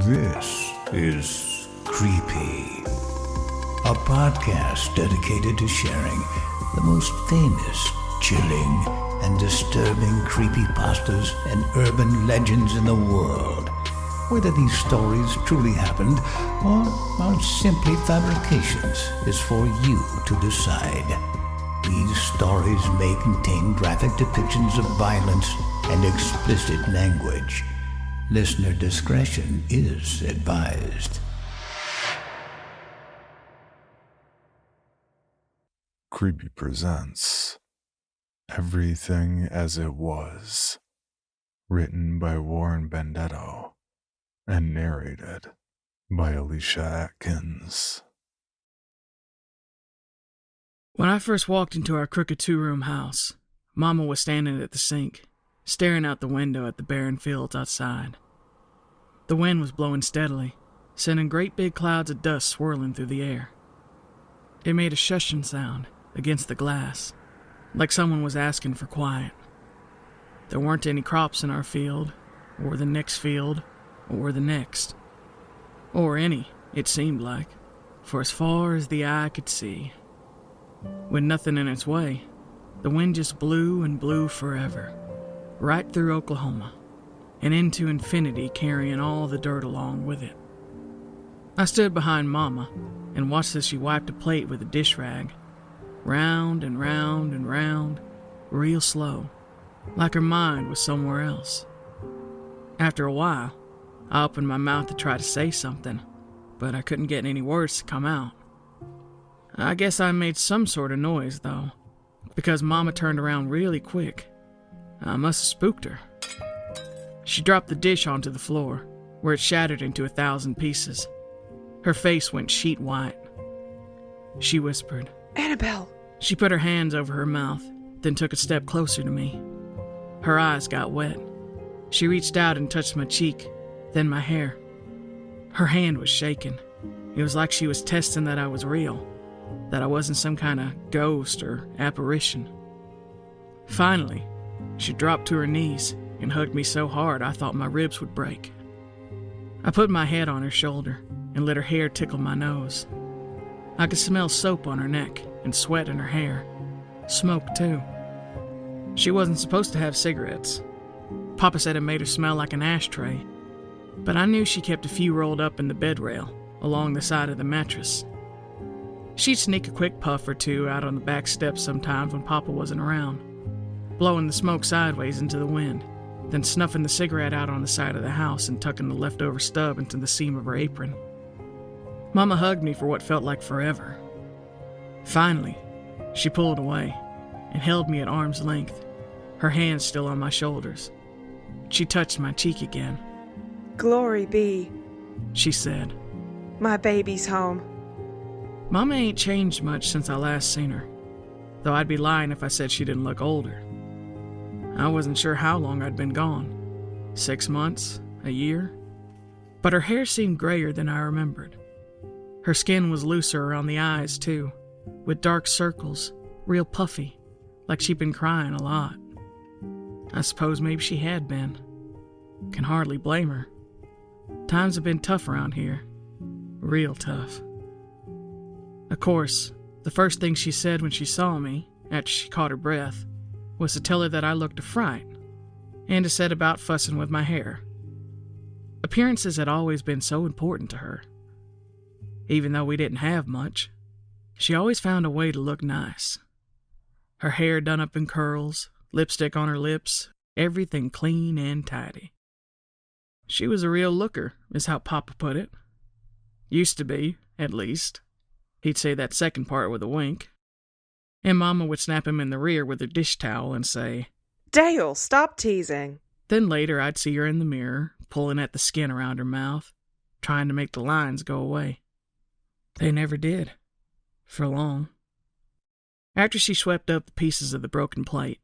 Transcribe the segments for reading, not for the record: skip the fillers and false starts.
This is Creepy, a podcast dedicated to sharing the most famous, chilling, and disturbing creepypastas and urban legends in the world. Whether these stories truly happened or are simply fabrications is for you to decide. These stories may contain graphic depictions of violence and explicit language. Listener discretion is advised. Creepy presents Everything as It Was, written by Warren Bendetto and narrated by Alicia Atkins. When I first walked into our crooked two-room house, Mama was standing at the sink, staring out the window at the barren fields outside. The wind was blowing steadily, sending great big clouds of dust swirling through the air. It made a shushing sound against the glass, like someone was asking for quiet. There weren't any crops in our field, or the next field, or the next. Or any, it seemed like, for as far as the eye could see. With nothing in its way, the wind just blew and blew forever, right through Oklahoma, and into infinity, carrying all the dirt along with it. I stood behind Mama and watched as she wiped a plate with a dish rag, round and round and round, real slow, like her mind was somewhere else. After a while, I opened my mouth to try to say something, but I couldn't get any words to come out. I guess I made some sort of noise, though, because Mama turned around really quick. I must have spooked her. She dropped the dish onto the floor, where it shattered into 1,000 pieces. Her face went sheet white. She whispered, "Annabelle!" She put her hands over her mouth, then took a step closer to me. Her eyes got wet. She reached out and touched my cheek, then my hair. Her hand was shaking. It was like she was testing that I was real, that I wasn't some kind of ghost or apparition. Finally, she dropped to her knees and hugged me so hard I thought my ribs would break. I put my head on her shoulder and let her hair tickle my nose. I could smell soap on her neck and sweat in her hair. Smoke, too. She wasn't supposed to have cigarettes. Papa said it made her smell like an ashtray, but I knew she kept a few rolled up in the bed rail along the side of the mattress. She'd sneak a quick puff or two out on the back steps sometimes when Papa wasn't around, blowing the smoke sideways into the wind, then snuffing the cigarette out on the side of the house and tucking the leftover stub into the seam of her apron. Mama hugged me for what felt like forever. Finally, she pulled away and held me at arm's length, her hands still on my shoulders. She touched my cheek again. "Glory be," she said. "My baby's home." Mama ain't changed much since I last seen her, though I'd be lying if I said she didn't look older. I wasn't sure how long I'd been gone, 6 months, a year, but her hair seemed grayer than I remembered. Her skin was looser around the eyes, too, with dark circles, real puffy, like she'd been crying a lot. I suppose maybe she had been. Can hardly blame her. Times have been tough around here, real tough. Of course, the first thing she said when she saw me, after she caught her breath, was to tell her that I looked a fright, and to set about fussing with my hair. Appearances had always been so important to her. Even though we didn't have much, she always found a way to look nice. Her hair done up in curls, lipstick on her lips, everything clean and tidy. She was a real looker, is how Papa put it. Used to be, at least. He'd say that second part with a wink. And Mama would snap him in the rear with her dish towel and say, "Dale, stop teasing." Then later I'd see her in the mirror, pulling at the skin around her mouth, trying to make the lines go away. They never did. For long. After she swept up the pieces of the broken plate,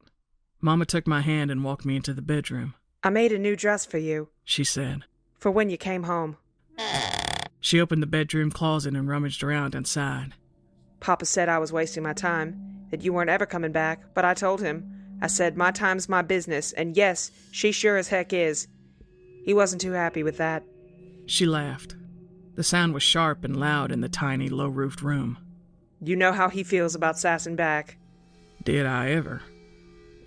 Mama took my hand and walked me into the bedroom. "I made a new dress for you," she said, "for when you came home." She opened the bedroom closet and rummaged around inside. "Papa said I was wasting my time, that you weren't ever coming back, but I told him. I said my time's my business, and yes, she sure as heck is. He wasn't too happy with that. She laughed. The sound was sharp and loud in the tiny, low-roofed room. You know how he feels about sassing back. Did I ever?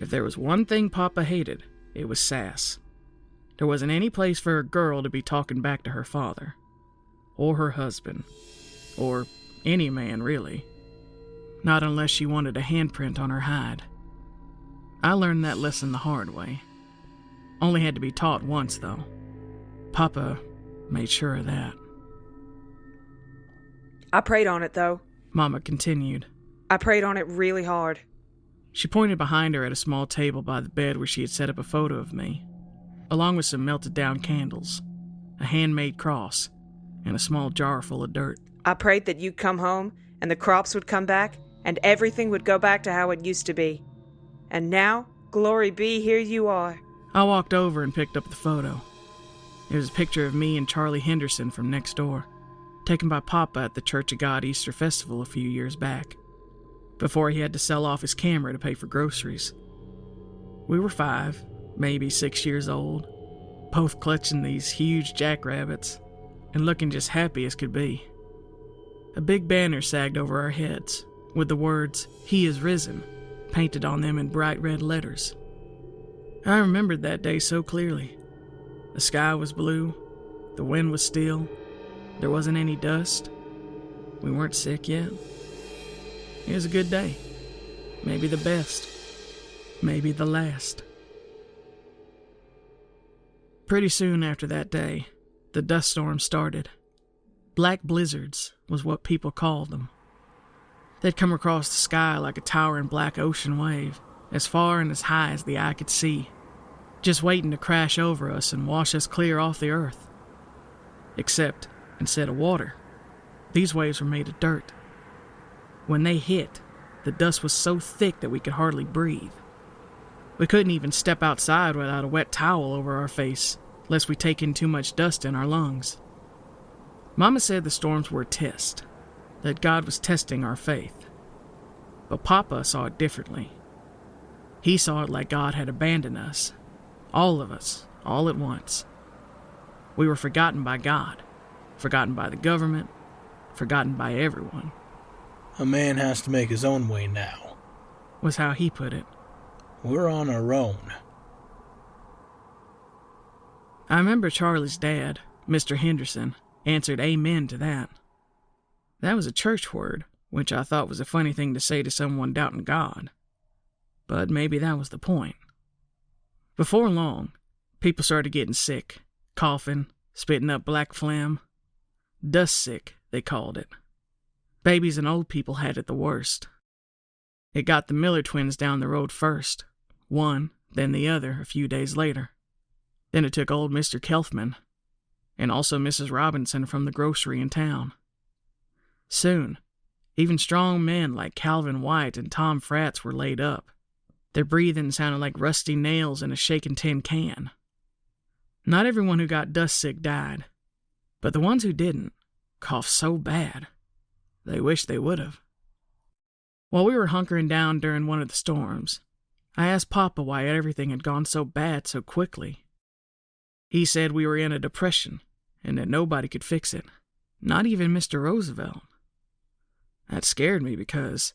If there was one thing Papa hated, it was sass. There wasn't any place for a girl to be talking back to her father. Or her husband. Or any man, really. Not unless she wanted a handprint on her hide. I learned that lesson the hard way. Only had to be taught once, though. Papa made sure of that. I prayed on it, though. Mama continued. I prayed on it really hard. She pointed behind her at a small table by the bed where she had set up a photo of me, along with some melted down candles, a handmade cross, and a small jar full of dirt. I prayed that you'd come home, and the crops would come back, and everything would go back to how it used to be. And now, glory be, here you are. I walked over and picked up the photo. It was a picture of me and Charlie Henderson from next door, taken by Papa at the Church of God Easter Festival a few years back, before he had to sell off his camera to pay for groceries. We were 5, maybe 6 years old, both clutching these huge jackrabbits and looking just happy as could be. A big banner sagged over our heads, with the words, "He is risen," painted on them in bright red letters. I remembered that day so clearly. The sky was blue, the wind was still, there wasn't any dust, we weren't sick yet. It was a good day, maybe the best, maybe the last. Pretty soon after that day, the dust storm started. Black blizzards was what people called them. They'd come across the sky like a towering black ocean wave, as far and as high as the eye could see, just waiting to crash over us and wash us clear off the earth. Except, instead of water, these waves were made of dirt. When they hit, the dust was so thick that we could hardly breathe. We couldn't even step outside without a wet towel over our face, lest we take in too much dust in our lungs. Mama said the storms were a test, that God was testing our faith. But Papa saw it differently. He saw it like God had abandoned us, all of us, all at once. We were forgotten by God, forgotten by the government, forgotten by everyone. A man has to make his own way now, was how he put it. We're on our own. I remember Charlie's dad, Mr. Henderson, answered amen to that. That was a church word, which I thought was a funny thing to say to someone doubting God. But maybe that was the point. Before long, people started getting sick, coughing, spitting up black phlegm. Dust sick, they called it. Babies and old people had it the worst. It got the Miller twins down the road first, one, then the other a few days later. Then it took old Mr. Kelfman, and also Mrs. Robinson from the grocery in town. Soon, even strong men like Calvin White and Tom Fratz were laid up. Their breathing sounded like rusty nails in a shaken tin can. Not everyone who got dust sick died, but the ones who didn't coughed so bad, they wished they would have. While we were hunkering down during one of the storms, I asked Papa why everything had gone so bad so quickly. He said we were in a depression and that nobody could fix it, not even Mr. Roosevelt. That scared me because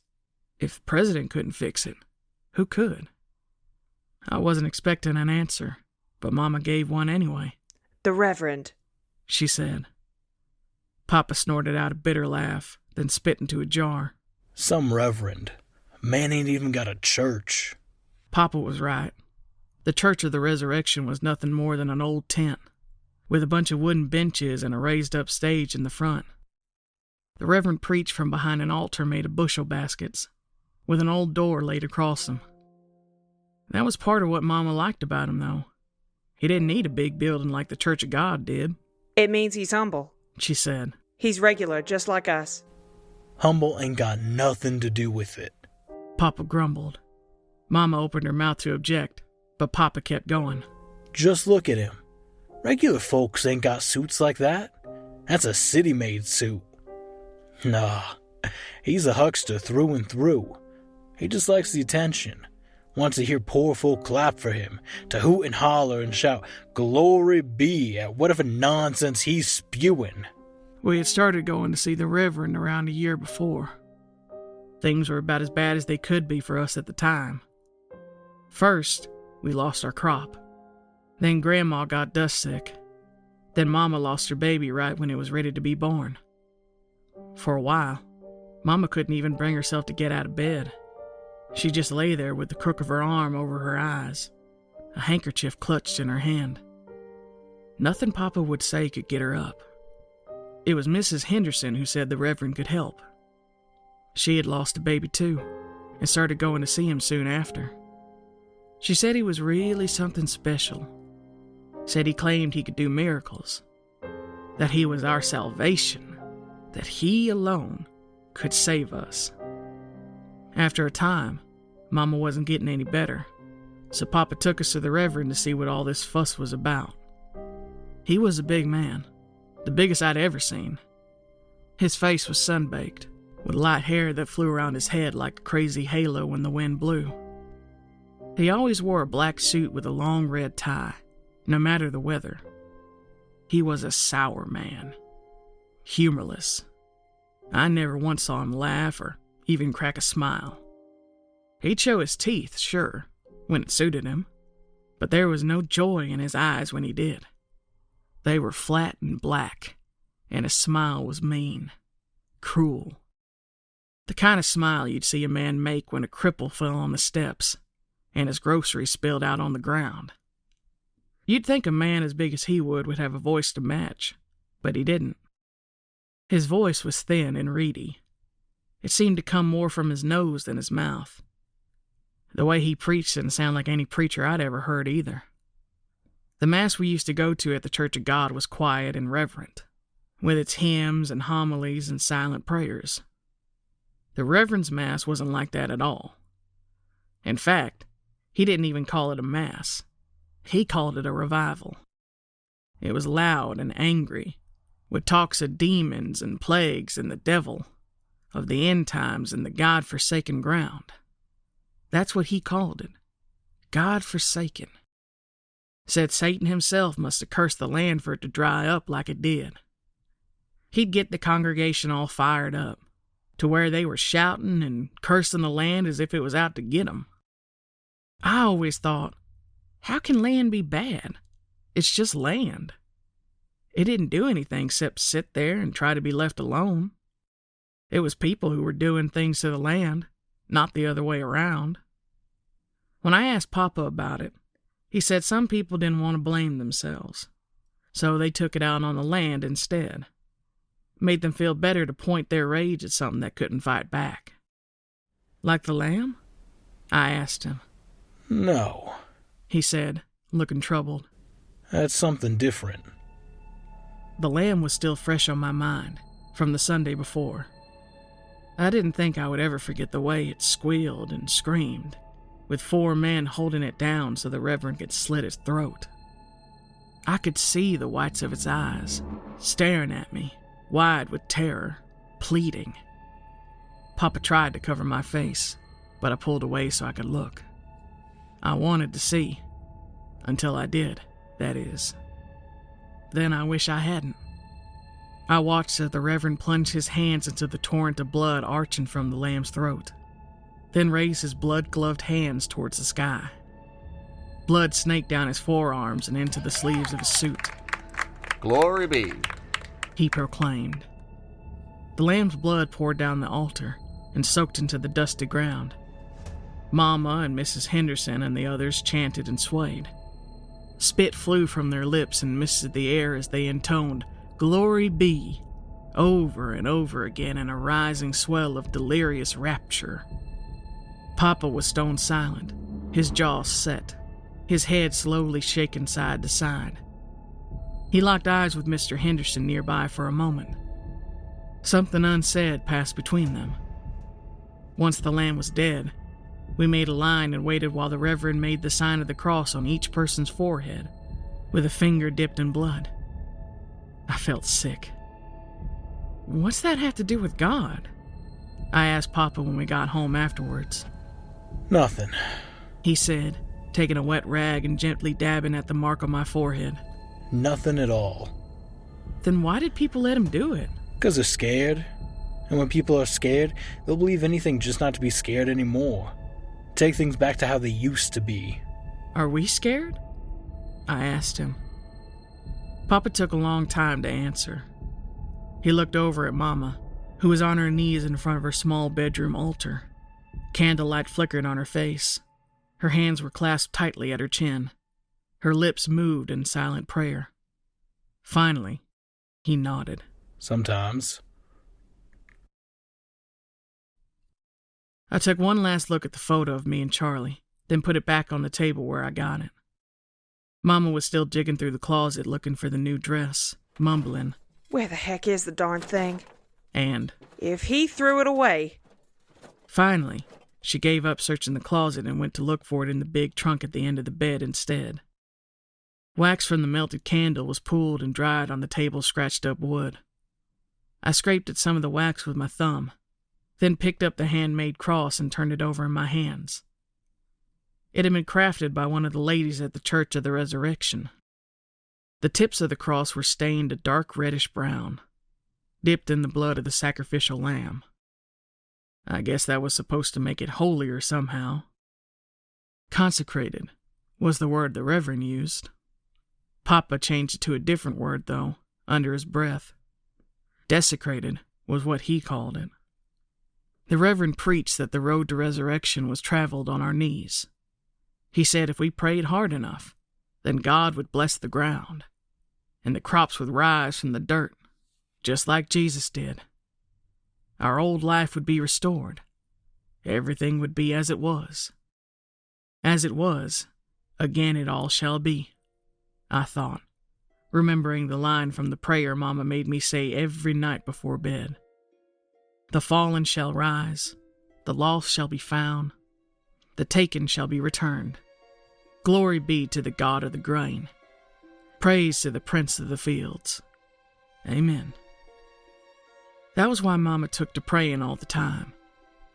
if the president couldn't fix it, who could? I wasn't expecting an answer, but Mama gave one anyway. The Reverend, she said. Papa snorted out a bitter laugh, then spit into a jar. Some reverend. Man ain't even got a church. Papa was right. The Church of the Resurrection was nothing more than an old tent, with a bunch of wooden benches and a raised-up stage in the front. The Reverend preached from behind an altar made of bushel baskets, with an old door laid across them. That was part of what Mama liked about him, though. He didn't need a big building like the Church of God did. It means he's humble, she said. He's regular, just like us. Humble ain't got nothing to do with it, Papa grumbled. Mama opened her mouth to object, but Papa kept going. Just look at him. Regular folks ain't got suits like that. That's a city-made suit. Nah, he's a huckster through and through. He just likes the attention. wants to hear poor folk clap for him, to hoot and holler and shout, "Glory be," at whatever nonsense he's spewing. We had started going to see the Reverend around a year before. Things were about as bad as they could be for us at the time. First, we lost our crop. Then Grandma got dust sick. Then Mama lost her baby right when it was ready to be born. For a while, Mama couldn't even bring herself to get out of bed. She just lay there with the crook of her arm over her eyes, a handkerchief clutched in her hand. Nothing Papa would say could get her up. It was Mrs. Henderson who said the Reverend could help. She had lost a baby too, and started going to see him soon after. She said he was really something special. Said he claimed he could do miracles. That he was our salvation. That he alone could save us. After a time, Mama wasn't getting any better, so Papa took us to the Reverend to see what all this fuss was about. He was a big man, the biggest I'd ever seen. His face was sun-baked, with light hair that flew around his head like a crazy halo when the wind blew. He always wore a black suit with a long red tie, no matter the weather. He was a sour man, humorless. I never once saw him laugh or even crack a smile. He'd show his teeth, sure, when it suited him, but there was no joy in his eyes when he did. They were flat and black, and his smile was mean, cruel. The kind of smile you'd see a man make when a cripple fell on the steps and his groceries spilled out on the ground. You'd think a man as big as he would have a voice to match, but he didn't. His voice was thin and reedy. It seemed to come more from his nose than his mouth. The way he preached didn't sound like any preacher I'd ever heard either. The Mass we used to go to at the Church of God was quiet and reverent, with its hymns and homilies and silent prayers. The Reverend's Mass wasn't like that at all. In fact, he didn't even call it a Mass. He called it a revival. It was loud and angry, with talks of demons and plagues and the devil, of the end times and the God-forsaken ground. That's what he called it, God-forsaken. Said Satan himself must have cursed the land for it to dry up like it did. He'd get the congregation all fired up, to where they were shouting and cursing the land as if it was out to get 'em. I always thought, how can land be bad? It's just land. It didn't do anything except sit there and try to be left alone. It was people who were doing things to the land, not the other way around. When I asked Papa about it, he said some people didn't want to blame themselves, so they took it out on the land instead. Made them feel better to point their rage at something that couldn't fight back. Like the lamb? I asked him. No, he said, looking troubled. That's something different. The lamb was still fresh on my mind, from the Sunday before. I didn't think I would ever forget the way it squealed and screamed, with 4 men holding it down so the Reverend could slit its throat. I could see the whites of its eyes, staring at me, wide with terror, pleading. Papa tried to cover my face, but I pulled away so I could look. I wanted to see, until I did, that is. Then I wish I hadn't. I watched as the Reverend plunged his hands into the torrent of blood arching from the lamb's throat, then raised his blood-gloved hands towards the sky. Blood snaked down his forearms and into the sleeves of his suit. "Glory be," he proclaimed. The lamb's blood poured down the altar and soaked into the dusty ground. Mama and Mrs. Henderson and the others chanted and swayed. Spit flew from their lips and misted the air as they intoned, "Glory be," over and over again in a rising swell of delirious rapture. Papa was stone silent, his jaw set, his head slowly shaken side to side. He locked eyes with Mr. Henderson nearby for a moment. Something unsaid passed between them. Once the lamb was dead, we made a line and waited while the Reverend made the sign of the cross on each person's forehead, with a finger dipped in blood. I felt sick. What's that have to do with God? I asked Papa when we got home afterwards. Nothing. he said, taking a wet rag and gently dabbing at the mark on my forehead. Nothing at all. Then why did people let him do it? 'Cause they're scared. And when people are scared, they'll believe anything just not to be scared anymore. Take things back to how they used to be. Are we scared? I asked him. Papa took a long time to answer. He looked over at Mama, who was on her knees in front of her small bedroom altar. Candlelight flickered on her face. Her hands were clasped tightly at her chin. Her lips moved in silent prayer. Finally, he nodded. Sometimes. I took one last look at the photo of me and Charlie, then put it back on the table where I got it. Mama was still digging through the closet looking for the new dress, mumbling, Where the heck is the darn thing? and If he threw it away. finally, she gave up searching the closet and went to look for it in the big trunk at the end of the bed instead. Wax from the melted candle was pooled and dried on the table's scratched-up wood. I scraped at some of the wax with my thumb, then picked up the handmade cross and turned it over in my hands. It had been crafted by one of the ladies at the Church of the Resurrection. The tips of the cross were stained a dark reddish brown, dipped in the blood of the sacrificial lamb. I guess that was supposed to make it holier somehow. Consecrated was the word the Reverend used. Papa changed it to a different word, though, under his breath. Desecrated was what he called it. The Reverend preached that the road to resurrection was traveled on our knees. He said if we prayed hard enough, then God would bless the ground, and the crops would rise from the dirt, just like Jesus did. Our old life would be restored. Everything would be as it was. As it was, again it all shall be, I thought, remembering the line from the prayer Mama made me say every night before bed. The fallen shall rise, the lost shall be found, the taken shall be returned. Glory be to the God of the grain. Praise to the Prince of the fields. Amen. That was why Mama took to praying all the time,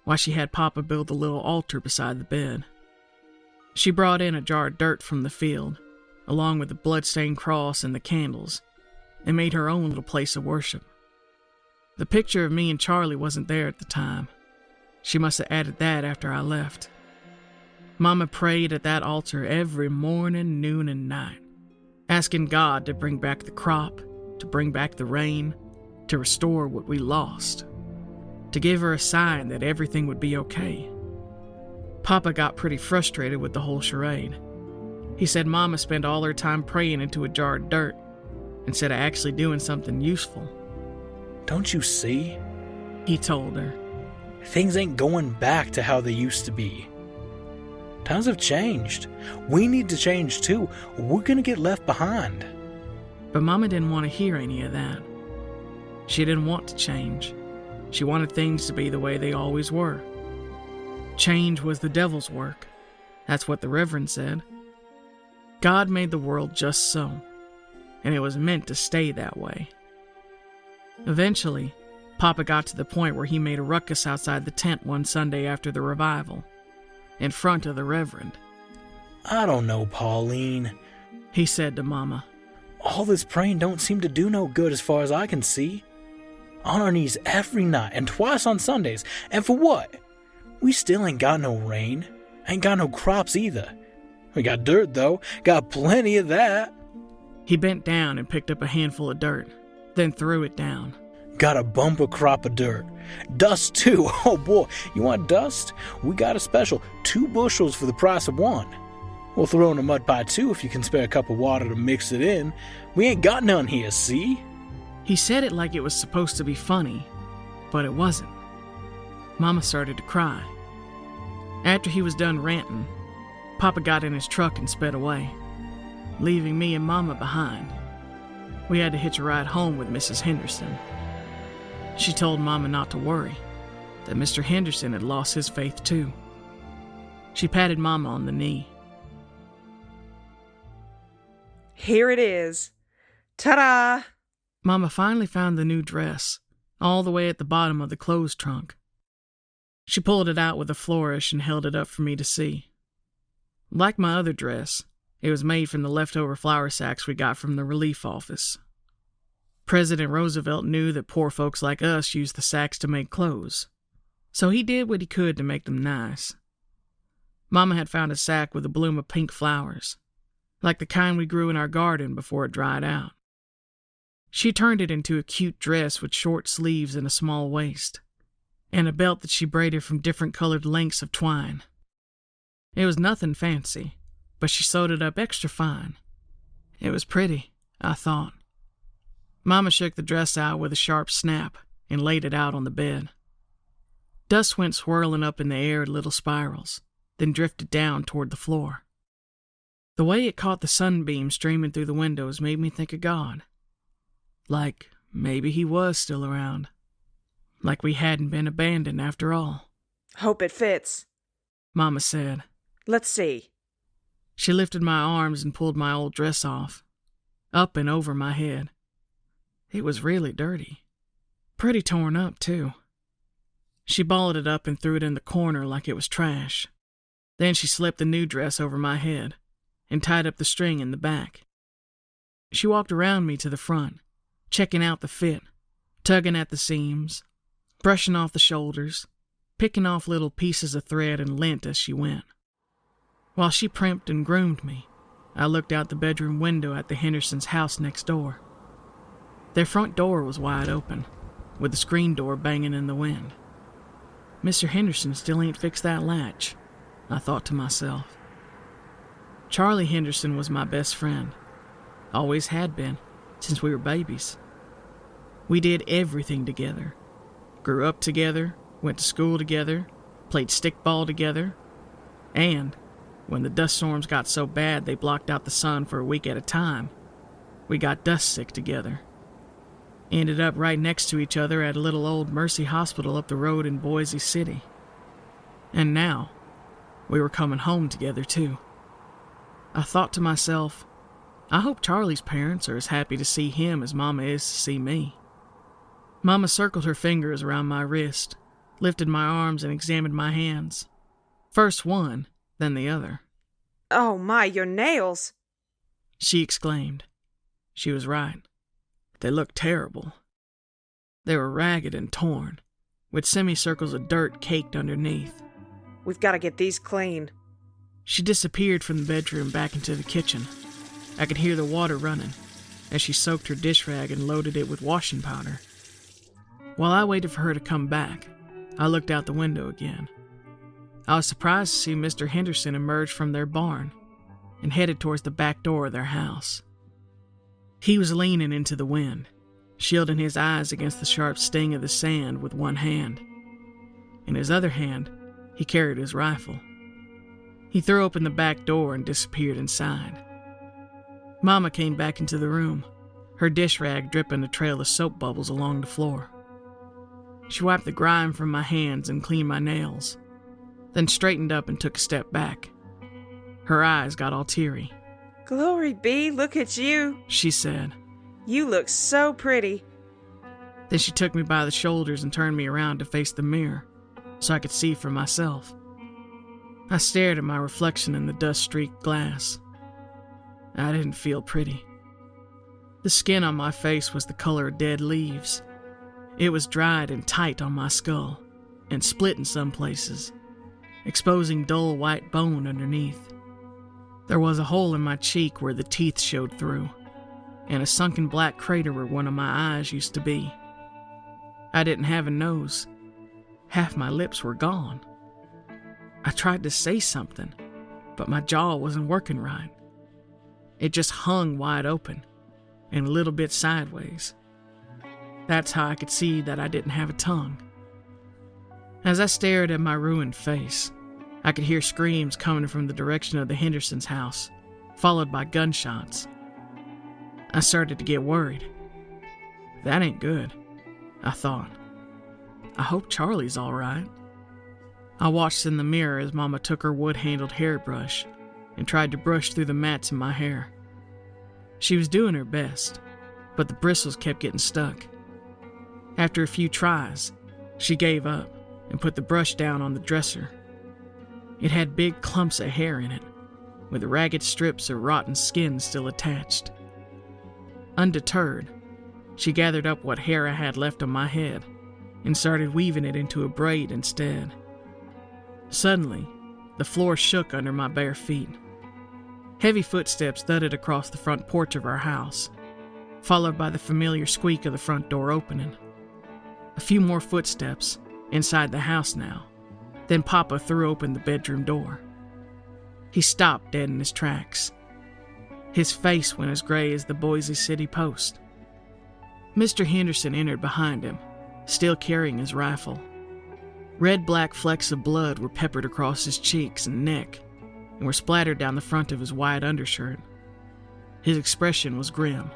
why she had Papa build a little altar beside the bed. She brought in a jar of dirt from the field, along with the blood-stained cross and the candles, and made her own little place of worship. The picture of me and Charlie wasn't there at the time. She must have added that after I left. Mama prayed at that altar every morning, noon, and night, asking God to bring back the crop, to bring back the rain, to restore what we lost, to give her a sign that everything would be okay. Papa got pretty frustrated with the whole charade. He said Mama spent all her time praying into a jar of dirt instead of actually doing something useful. Don't you see? He told her. Things ain't going back to how they used to be. Times have changed. We need to change too. We're gonna get left behind. But Mama didn't want to hear any of that. She didn't want to change. She wanted things to be the way they always were. Change was the devil's work. That's what the Reverend said. God made the world just so, and it was meant to stay that way. Eventually, Papa got to the point where he made a ruckus outside the tent one Sunday after the revival, in front of the Reverend. I don't know, Pauline, he said to Mama. All this praying don't seem to do no good as far as I can see. On our knees every night and twice on Sundays, and for what? We still ain't got no rain, ain't got no crops either. We got dirt though, got plenty of that. He bent down and picked up a handful of dirt, then threw it down. Got a bumper crop of dirt. Dust too, oh boy, you want dust? We got a special, 2 bushels for the price of 1. We'll throw in a mud pie too if you can spare a cup of water to mix it in. We ain't got none here, see? He said it like it was supposed to be funny, but it wasn't. Mama started to cry. After he was done ranting, Papa got in his truck and sped away, leaving me and Mama behind. We had to hitch a ride home with Mrs. Henderson. She told Mama not to worry, that Mr. Henderson had lost his faith too. She patted Mama on the knee. Here it is. Ta-da! Mama finally found the new dress, all the way at the bottom of the clothes trunk. She pulled it out with a flourish and held it up for me to see. Like my other dress, it was made from the leftover flour sacks we got from the relief office. President Roosevelt knew that poor folks like us used the sacks to make clothes, so he did what he could to make them nice. Mama had found a sack with a bloom of pink flowers, like the kind we grew in our garden before it dried out. She turned it into a cute dress with short sleeves and a small waist, and a belt that she braided from different colored lengths of twine. It was nothing fancy, but she sewed it up extra fine. It was pretty, I thought. Mama shook the dress out with a sharp snap and laid it out on the bed. Dust went swirling up in the air in little spirals, then drifted down toward the floor. The way it caught the sunbeam streaming through the windows made me think of God. Like maybe he was still around. Like we hadn't been abandoned after all. Hope it fits, Mama said. Let's see. She lifted my arms and pulled my old dress off, up and over my head. It was really dirty. Pretty torn up, too. She balled it up and threw it in the corner like it was trash. Then she slipped the new dress over my head and tied up the string in the back. She walked around me to the front, checking out the fit, tugging at the seams, brushing off the shoulders, picking off little pieces of thread and lint as she went. While she primped and groomed me, I looked out the bedroom window at the Hendersons' house next door. Their front door was wide open, with the screen door banging in the wind. Mr. Henderson still ain't fixed that latch, I thought to myself. Charlie Henderson was my best friend. Always had been, since we were babies. We did everything together. Grew up together, went to school together, played stickball together, and when the dust storms got so bad they blocked out the sun for a week at a time, we got dust sick together. Ended up right next to each other at a little old Mercy hospital up the road in Boise City. And now, we were coming home together too. I thought to myself, I hope Charlie's parents are as happy to see him as Mama is to see me. Mama circled her fingers around my wrist, lifted my arms and examined my hands. First one, then the other. Oh my, your nails! She exclaimed. She was right. They looked terrible. They were ragged and torn, with semicircles of dirt caked underneath. We've got to get these clean. She disappeared from the bedroom back into the kitchen. I could hear the water running as she soaked her dish rag and loaded it with washing powder. While I waited for her to come back, I looked out the window again. I was surprised to see Mr. Henderson emerge from their barn and headed towards the back door of their house. He was leaning into the wind, shielding his eyes against the sharp sting of the sand with one hand. In his other hand, he carried his rifle. He threw open the back door and disappeared inside. Mama came back into the room, her dish rag dripping a trail of soap bubbles along the floor. She wiped the grime from my hands and cleaned my nails, then straightened up and took a step back. Her eyes got all teary. Glory be, look at you, she said. You look so pretty. Then she took me by the shoulders and turned me around to face the mirror so I could see for myself. I stared at my reflection in the dust-streaked glass. I didn't feel pretty. The skin on my face was the color of dead leaves. It was dried and tight on my skull and split in some places, exposing dull white bone underneath. There was a hole in my cheek where the teeth showed through, and a sunken black crater where one of my eyes used to be. I didn't have a nose. Half my lips were gone. I tried to say something, but my jaw wasn't working right. It just hung wide open, and a little bit sideways. That's how I could see that I didn't have a tongue. As I stared at my ruined face, I could hear screams coming from the direction of the Hendersons' house, followed by gunshots. I started to get worried. That ain't good, I thought. I hope Charlie's all right. I watched in the mirror as Mama took her wood-handled hairbrush and tried to brush through the mats in my hair. She was doing her best, but the bristles kept getting stuck. After a few tries, she gave up and put the brush down on the dresser. It had big clumps of hair in it, with ragged strips of rotten skin still attached. Undeterred, she gathered up what hair I had left on my head and started weaving it into a braid instead. Suddenly, the floor shook under my bare feet. Heavy footsteps thudded across the front porch of our house, followed by the familiar squeak of the front door opening. A few more footsteps, inside the house now. Then Papa threw open the bedroom door. He stopped dead in his tracks. His face went as gray as the Boise City Post. Mr. Henderson entered behind him, still carrying his rifle. Red-black flecks of blood were peppered across his cheeks and neck and were splattered down the front of his wide undershirt. His expression was grim.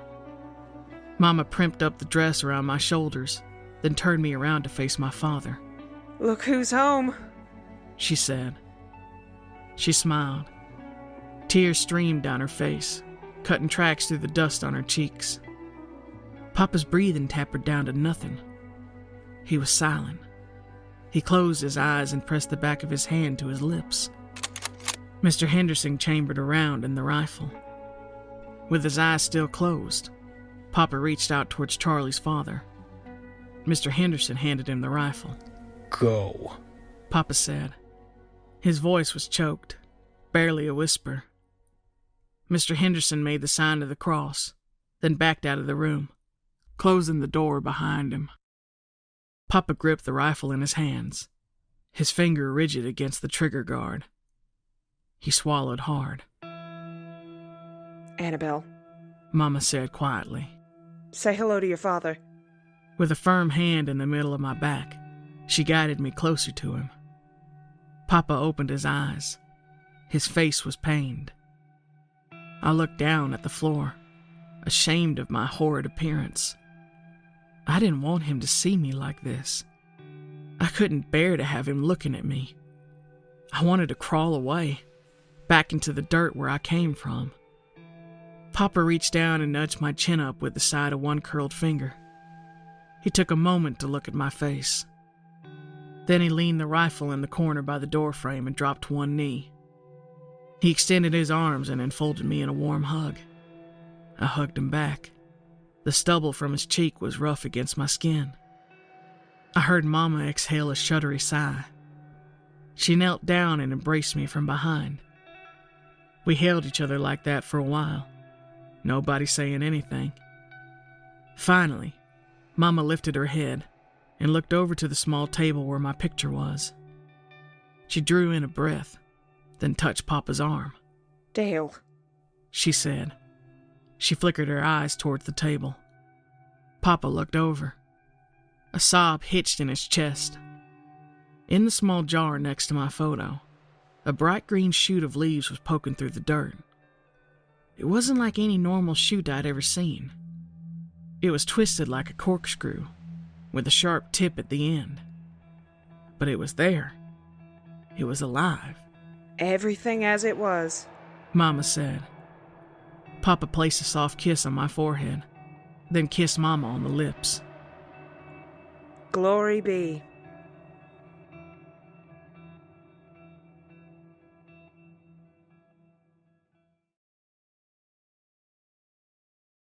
Mama primped up the dress around my shoulders, then turned me around to face my father. Look who's home, she said. She smiled. Tears streamed down her face, cutting tracks through the dust on her cheeks. Papa's breathing tapered down to nothing. He was silent. He closed his eyes and pressed the back of his hand to his lips. Mr. Henderson chambered around in the rifle. With his eyes still closed, Papa reached out towards Charlie's father. Mr. Henderson handed him the rifle. Go, Papa said. His voice was choked, barely a whisper. Mr. Henderson made the sign of the cross, then backed out of the room, closing the door behind him. Papa gripped the rifle in his hands, his finger rigid against the trigger guard. He swallowed hard. Annabelle, Mama said quietly. say hello to your father. With a firm hand in the middle of my back, she guided me closer to him. Papa opened his eyes. His face was pained. I looked down at the floor, ashamed of my horrid appearance. I didn't want him to see me like this. I couldn't bear to have him looking at me. I wanted to crawl away, back into the dirt where I came from. Papa reached down and nudged my chin up with the side of one curled finger. He took a moment to look at my face. Then he leaned the rifle in the corner by the doorframe and dropped to one knee. He extended his arms and enfolded me in a warm hug. I hugged him back. The stubble from his cheek was rough against my skin. I heard Mama exhale a shuddery sigh. She knelt down and embraced me from behind. We held each other like that for a while, nobody saying anything. Finally, Mama lifted her head and looked over to the small table where my picture was. She drew in a breath, then touched Papa's arm. Dale, She said. She flickered her eyes towards the table. Papa looked over. A sob hitched in his chest. In the small jar next to my photo, a bright green shoot of leaves was poking through the dirt. It wasn't like any normal shoot I'd ever seen. It was twisted like a corkscrew, with a sharp tip at the end. But it was there. It was alive. everything as it was. Mama said. Papa placed a soft kiss on my forehead, then kissed Mama on the lips. Glory be.